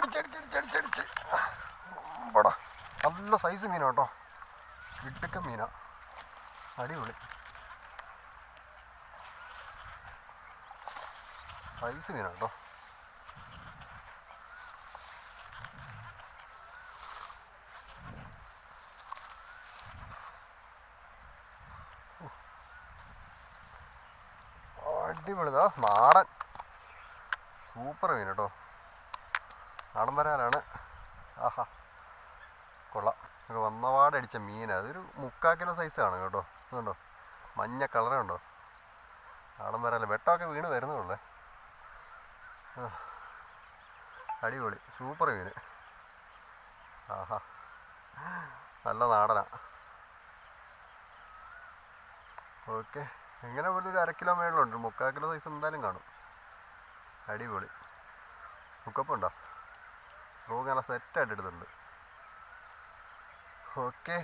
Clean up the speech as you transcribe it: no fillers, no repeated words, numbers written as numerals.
അടിച്ചടിച്ചടിച്ചടിച്ചടിച്ച് പടാ. നല്ല സൈസ് മീനാ കേട്ടോ, ഇടുക്ക മീനാ, അടിപൊളി സൈസ് മീനാ കേട്ടോ. അടിപൊളിതാ, നാടൻ സൂപ്പർ മീൻ കേട്ടോ, നാടൻ വരാനാണ്. ആഹാ കൊള്ളാം. വന്നപാടടിച്ച മീൻ, അതൊരു 3/4 കിലോ സൈസാണ് കേട്ടോ. ഇതുണ്ടോ മഞ്ഞ കളറുണ്ടോ, നാടൻ വരാല. വെട്ടമൊക്കെ വീണ് വരുന്നുള്ളേ. അടിപൊളി സൂപ്പർ മീൻ. ആഹാ നല്ല നാടനാ. ഓക്കെ, എങ്ങനെ പോലും ഒരു 1/2 കിലോ മേളിലുണ്ട്, 3/4 കിലോ സൈസ് എന്തായാലും കാണും. അടിപൊളി. മുക്കപ്പുണ്ടോ? റോഗ് നല്ല സെറ്റായിട്ട് എടുത്തിട്ടുണ്ട്. ഓക്കെ.